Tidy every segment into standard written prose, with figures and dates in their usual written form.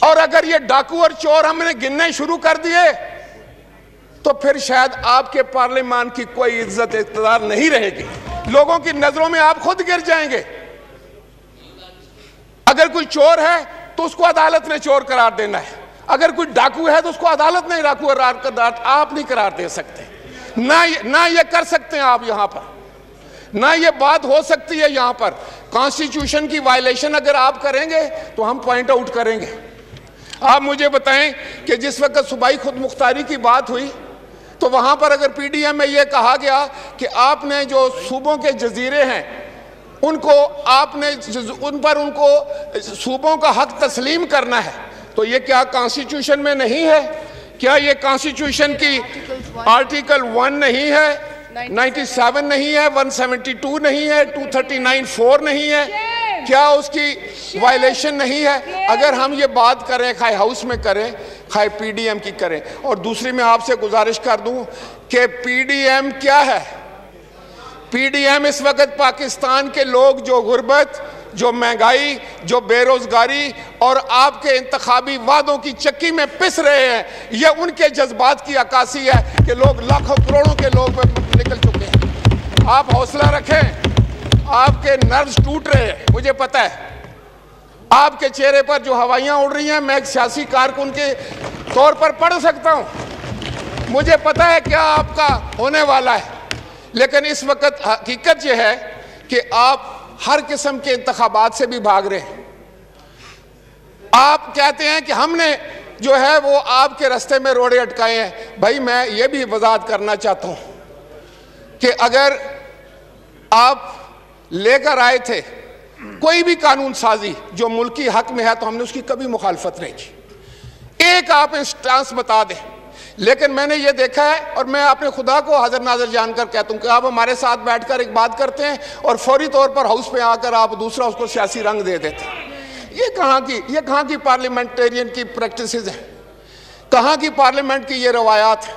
اور اگر یہ ڈاکو اور چور ہم نے گننے شروع کر دیے تو پھر شاید آپ کے پارلیمان کی کوئی عزت اقتدار نہیں رہے گی. لوگوں کی نظروں میں آپ خود گر جائیں گے. اگر کوئی چور ہے تو اس کو عدالت نے چور قرار دینا ہے, اگر کوئی ڈاکو ہے تو اس کو عدالت نے ڈاکو آپ نہیں قرار دے سکتے. نہ یہ کر سکتے ہیں آپ یہاں پر, نہ یہ بات ہو سکتی ہے یہاں پر. کانسٹیٹیوشن کی وائلیشن اگر آپ کریں گے تو ہم پوائنٹ آؤٹ کریں گے. آپ مجھے بتائیں کہ جس وقت صوبائی خود مختاری کی بات ہوئی تو وہاں پر اگر پی ڈی ایم میں یہ کہا گیا کہ آپ نے جو صوبوں کے جزیرے ہیں ان کو صوبوں کا حق تسلیم کرنا ہے, تو یہ کیا کانسٹیٹیوشن میں نہیں ہے؟ کیا یہ کانسٹیٹیوشن کی آرٹیکل 1 نہیں ہے, 97 نہیں ہے, 172 نہیں ہے, 239(4) نہیں ہے؟ کیا اس کی وائلیشن نہیں ہے؟ اگر ہم یہ بات کریں, خواہ ہاؤس میں کریں خواہ پی ڈی ایم کی کریں. اور دوسری میں آپ سے گزارش کر دوں کہ پی ڈی ایم کیا ہے؟ پی ڈی ایم اس وقت پاکستان کے لوگ جو غربت, جو مہنگائی, جو بے روزگاری اور آپ کے انتخابی وعدوں کی چکی میں پس رہے ہیں, یہ ان کے جذبات کی عکاسی ہے کہ لوگ لاکھوں کروڑوں کے لوگ نکل چکے ہیں. آپ حوصلہ رکھیں, آپ کے نروز ٹوٹ رہے ہیں, مجھے پتہ ہے. آپ کے چہرے پر جو ہوائیاں اڑ رہی ہیں میں ایک سیاسی کارکن کے طور پر پڑھ سکتا ہوں, مجھے پتہ ہے کیا آپ کا ہونے والا ہے. لیکن اس وقت حقیقت یہ ہے کہ آپ ہر قسم کے انتخابات سے بھی بھاگ رہے ہیں. آپ کہتے ہیں کہ ہم نے جو ہے وہ آپ کے رستے میں روڑے اٹکائے ہیں. بھائی میں یہ بھی وضاحت کرنا چاہتا ہوں کہ اگر آپ لے کر آئے تھے کوئی بھی قانون سازی جو ملکی حق میں ہے تو ہم نے اس کی کبھی مخالفت نہیں کی. ایک آپ انسٹانس بتا دیں. لیکن میں نے یہ دیکھا ہے, اور میں اپنے خدا کو حاضر ناظر جان کر کہتا ہوں کہ آپ ہمارے ساتھ بیٹھ کر ایک بات کرتے ہیں اور فوری طور پر ہاؤس پہ آ کر آپ دوسرا اس کو سیاسی رنگ دے دیتے ہیں. یہ کہاں کی پارلیمنٹیرین کی پریکٹسز ہیں؟ کہاں کی پارلیمنٹ کی یہ روایات ہیں؟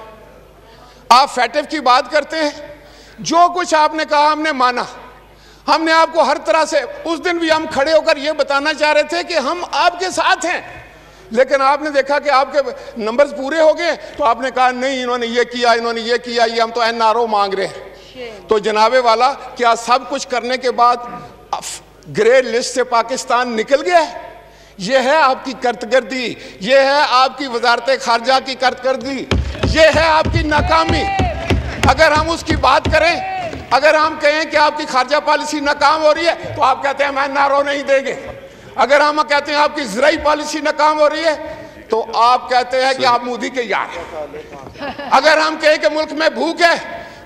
آپ فیٹو کی بات کرتے ہیں, جو کچھ آپ نے کہا ہم نے مانا. ہم نے آپ کو ہر طرح سے, اس دن بھی ہم کھڑے ہو کر یہ بتانا چاہ رہے تھے کہ ہم آپ کے ساتھ ہیں, لیکن آپ نے دیکھا کہ آپ کے نمبرز پورے ہو گئے تو آپ نے کہا نہیں انہوں نے یہ کیا, انہوں نے یہ کیا, یہ ہم تو NRO مانگ رہے ہیں. تو جناب والا کیا سب کچھ کرنے کے بعد گرے لسٹ سے پاکستان نکل گیا ہے؟ یہ ہے آپ کی کرتگردی, یہ ہے آپ کی وزارت خارجہ کی کرتگردی, یہ ہے آپ کی ناکامی. اگر ہم اس کی بات کریں, اگر ہم کہیں کہ آپ کی خارجہ پالیسی ناکام ہو رہی ہے تو آپ کہتے ہیں میں NRO نہیں دیں گے. اگر ہم کہتے ہیں آپ کی زرعی پالیسی ناکام ہو رہی ہے تو آپ کہتے ہیں کہ آپ مودی کے یار ہیں. اگر ہم کہیں کہ ملک میں بھوک ہے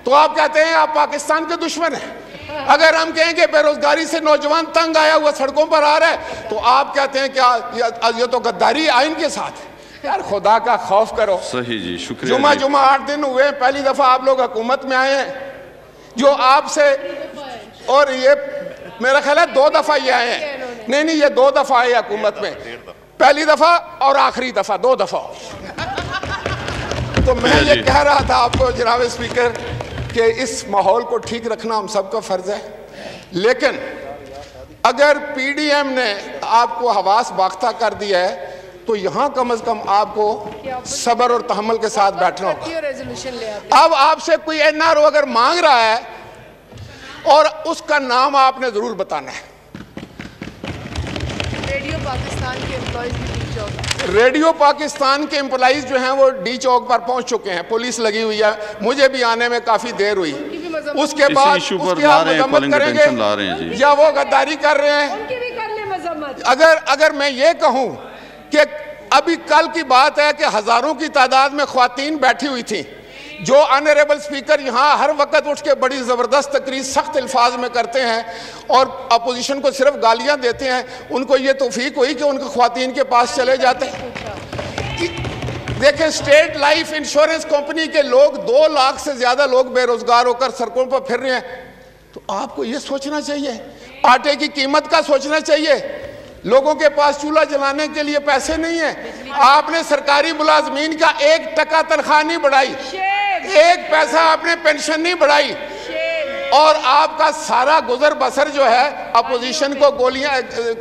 تو آپ کہتے ہیں آپ پاکستان کے دشمن ہیں. اگر ہم کہیں کہ بے روزگاری سے نوجوان تنگ آیا ہوا سڑکوں پر آ رہا ہے تو آپ کہتے ہیں کہ یہ تو غداری آئین کے ساتھ ہے. یار خدا کا خوف کرو. صحیح جی, شکریہ. جمعہ 8 دن ہوئے, پہلی دفعہ آپ لوگ حکومت میں آئے ہیں, جو آپ سے, اور یہ میرا خیال ہے 2 دفعہ یہ آئے ہیں. نہیں یہ 2 دفعہ آئے حکومت میں, پہلی دفعہ اور آخری دفعہ, 2 دفعہ. تو میں یہ کہہ رہا تھا آپ کو جناب اسپیکر کہ اس ماحول کو ٹھیک رکھنا ہم سب کا فرض ہے. لیکن اگر پی ڈی ایم نے آپ کو حواس باختہ کر دیا ہے تو یہاں کم از کم آپ کو صبر اور تحمل کے ساتھ بیٹھنا ہوگا. اب آپ سے کوئی NRO اگر مانگ رہا ہے اور اس کا نام آپ نے ضرور بتانا ہے. ریڈیو پاکستان کے امپلائیز جو ہیں وہ ڈی چوک پر پہنچ چکے ہیں, پولیس لگی ہوئی ہے, مجھے بھی آنے میں کافی دیر ہوئی. اس کے بعد اس کی آپ مذمت کریں گے یا وہ غداری کر رہے ہیں؟ اگر میں یہ کہوں کہ ابھی کل کی بات ہے کہ ہزاروں کی تعداد میں خواتین بیٹھی ہوئی تھیں جو آنریبل سپیکر یہاں ہر وقت اٹھ کے بڑی زبردست تقریر سخت الفاظ میں کرتے ہیں اور اپوزیشن کو صرف گالیاں دیتے ہیں, ان کو یہ توفیق ہوئی کہ ان کو خواتین کے پاس چلے جاتے ہیں. دیکھیں اسٹیٹ لائف انشورنس کمپنی کے لوگ 2 لاکھ سے زیادہ لوگ بے روزگار ہو کر سڑکوں پر پھر رہے ہیں. تو آپ کو یہ سوچنا چاہیے, آٹے کی قیمت کا سوچنا چاہیے. لوگوں کے پاس چولہا جلانے کے لیے پیسے نہیں ہیں. آپ نے سرکاری ملازمین کا 1% تنخواہ نہیں بڑھائی, 1 پیسہ آپ نے پینشن نہیں بڑھائی, اور آپ کا سارا گزر بسر جو ہے اپوزیشن کو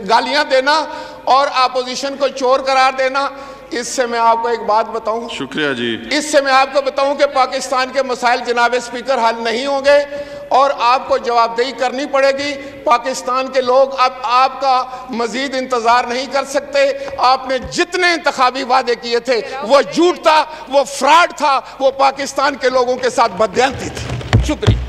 گالیاں دینا اور اپوزیشن کو چور قرار دینا، اس سے میں آپ کو ایک بات بتاؤں، شکریہ جی، اس سے میں آپ کو بتاؤں کہ پاکستان کے مسائل جناب اسپیکر حل نہیں ہوں گے اور آپ کو جواب دہی کرنی پڑے گی۔ پاکستان کے لوگ اب آپ کا مزید انتظار نہیں کر سکتے۔ آپ نے جتنے انتخابی وعدے کیے تھے وہ جھوٹ تھا، وہ فراڈ تھا، وہ پاکستان کے لوگوں کے ساتھ بددیانتی تھی۔ شکریہ۔